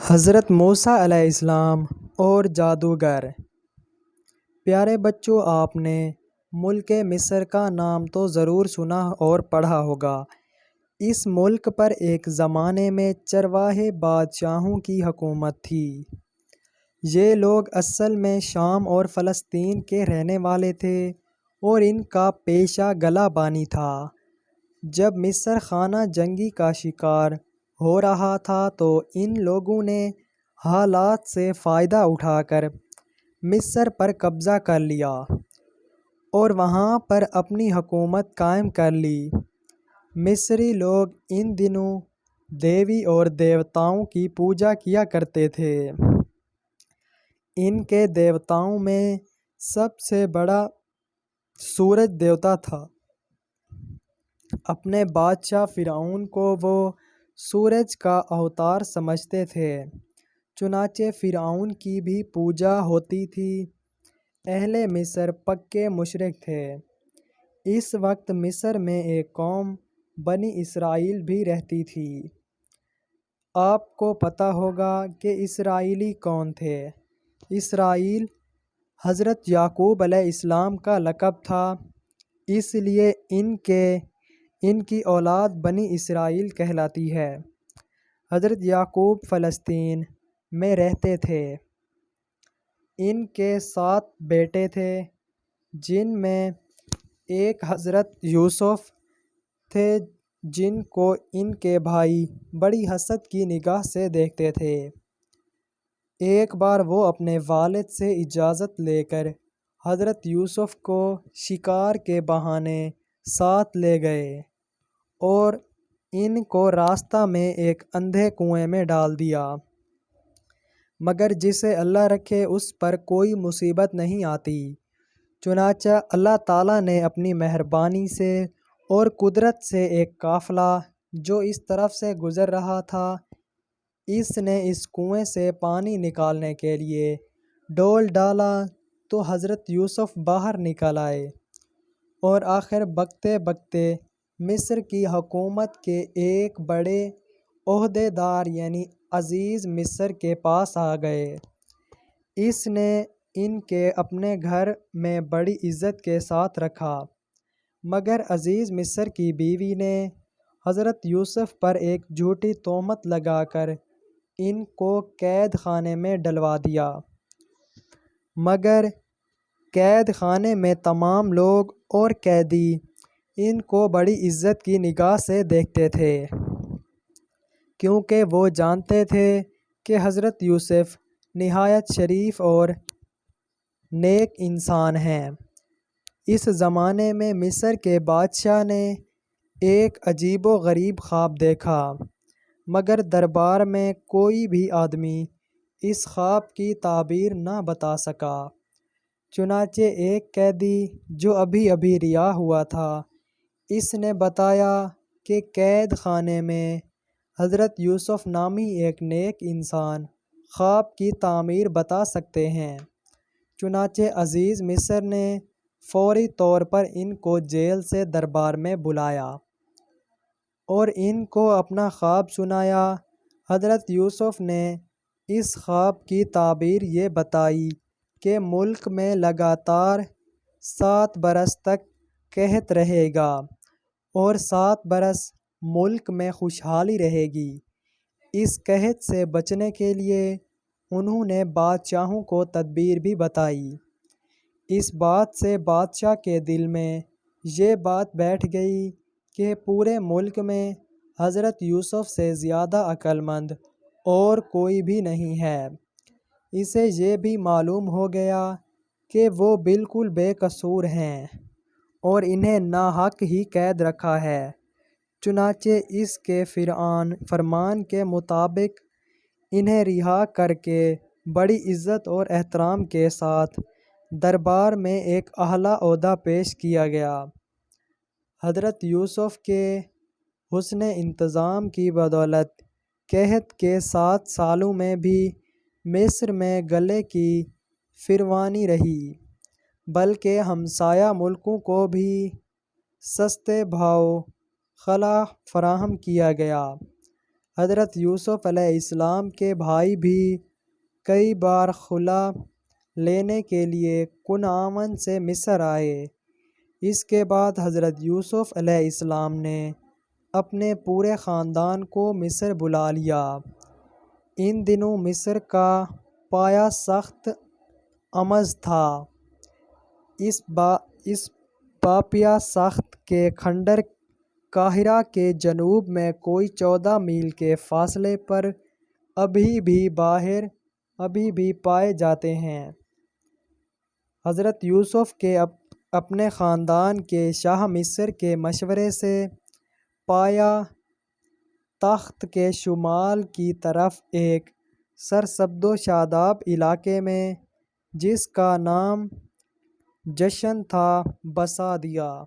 حضرت موسیٰ علیہ السلام اور جادوگر۔ پیارے بچوں، آپ نے ملک مصر کا نام تو ضرور سنا اور پڑھا ہوگا۔ اس ملک پر ایک زمانے میں چرواہے بادشاہوں کی حکومت تھی۔ یہ لوگ اصل میں شام اور فلسطین کے رہنے والے تھے اور ان کا پیشہ گلہ بانی تھا۔ جب مصر خانہ جنگی کا شکار ہو رہا تھا تو ان لوگوں نے حالات سے فائدہ اٹھا کر مصر پر قبضہ کر لیا اور وہاں پر اپنی حکومت قائم کر لی۔ مصری لوگ ان دنوں دیوی اور دیوتاؤں کی پوجا کیا کرتے تھے۔ ان کے دیوتاؤں میں سب سے بڑا سورج دیوتا تھا۔ اپنے بادشاہ فرعون کو وہ سورج کا اوتار سمجھتے تھے، چنانچہ فرعون کی بھی پوجا ہوتی تھی۔ اہل مصر پکے مشرک تھے۔ اس وقت مصر میں ایک قوم بنی اسرائیل بھی رہتی تھی۔ آپ کو پتہ ہوگا کہ اسرائیلی کون تھے۔ اسرائیل حضرت یعقوب علیہ السلام کا لقب تھا، اس لیے ان کی اولاد بنی اسرائیل کہلاتی ہے۔ حضرت یعقوب فلسطین میں رہتے تھے۔ ان کے 7 بیٹے تھے، جن میں ایک حضرت یوسف تھے جن کو ان کے بھائی بڑی حسد کی نگاہ سے دیکھتے تھے۔ ایک بار وہ اپنے والد سے اجازت لے کر حضرت یوسف کو شکار کے بہانے ساتھ لے گئے اور ان کو راستہ میں ایک اندھے کنویں میں ڈال دیا۔ مگر جسے اللہ رکھے اس پر کوئی مصیبت نہیں آتی۔ چنانچہ اللہ تعالیٰ نے اپنی مہربانی سے اور قدرت سے ایک قافلہ جو اس طرف سے گزر رہا تھا، اس نے اس کنویں سے پانی نکالنے کے لیے ڈول ڈالا تو حضرت یوسف باہر نکل آئے اور آخر بگتے بگتے مصر کی حکومت کے ایک بڑے عہدے دار یعنی عزیز مصر کے پاس آ گئے۔ اس نے ان کے اپنے گھر میں بڑی عزت کے ساتھ رکھا، مگر عزیز مصر کی بیوی نے حضرت یوسف پر ایک جھوٹی تہمت لگا کر ان کو قید خانے میں ڈلوا دیا۔ مگر قید خانے میں تمام لوگ اور قیدی ان کو بڑی عزت کی نگاہ سے دیکھتے تھے، کیونکہ وہ جانتے تھے کہ حضرت یوسف نہایت شریف اور نیک انسان ہیں۔ اس زمانے میں مصر کے بادشاہ نے ایک عجیب و غریب خواب دیکھا، مگر دربار میں کوئی بھی آدمی اس خواب کی تعبیر نہ بتا سکا۔ چنانچہ ایک قیدی جو ابھی ابھی رہا ہوا تھا، اس نے بتایا کہ قید خانے میں حضرت یوسف نامی ایک نیک انسان خواب کی تعبیر بتا سکتے ہیں۔ چنانچہ عزیز مصر نے فوری طور پر ان کو جیل سے دربار میں بلایا اور ان کو اپنا خواب سنایا۔ حضرت یوسف نے اس خواب کی تعبیر یہ بتائی کہ ملک میں لگاتار 7 برس تک قحط رہے گا اور 7 برس ملک میں خوشحالی رہے گی۔ اس قحط سے بچنے کے لیے انہوں نے بادشاہوں کو تدبیر بھی بتائی۔ اس بات سے بادشاہ کے دل میں یہ بات بیٹھ گئی کہ پورے ملک میں حضرت یوسف سے زیادہ عقل مند اور کوئی بھی نہیں ہے۔ اسے یہ بھی معلوم ہو گیا کہ وہ بالکل بے قصور ہیں اور انہیں ناحق ہی قید رکھا ہے۔ چنانچہ اس کے فرمان کے مطابق انہیں رہا کر کے بڑی عزت اور احترام کے ساتھ دربار میں ایک اعلیٰ عہدہ پیش کیا گیا۔ حضرت یوسف کے حسن انتظام کی بدولت قحط کے 7 سالوں میں بھی مصر میں غلے کی فراوانی رہی، بلکہ ہمسایہ ملکوں کو بھی سستے بھاؤ غلہ فراہم کیا گیا۔ حضرت یوسف علیہ السلام کے بھائی بھی کئی بار خلا لینے کے لیے کنعان سے مصر آئے۔ اس کے بعد حضرت یوسف علیہ السلام نے اپنے پورے خاندان کو مصر بلا لیا۔ ان دنوں مصر کا پایہ سخت امز تھا۔ اس پایہ سخت کے کھنڈر قاہرہ کے جنوب میں کوئی 14 میل کے فاصلے پر ابھی بھی پائے جاتے ہیں۔ حضرت یوسف کے اپنے خاندان کے شاہ مصر کے مشورے سے پایہ تخت کے شمال کی طرف ایک سرسبز و شاداب علاقے میں، جس کا نام جشن تھا، بسا دیا۔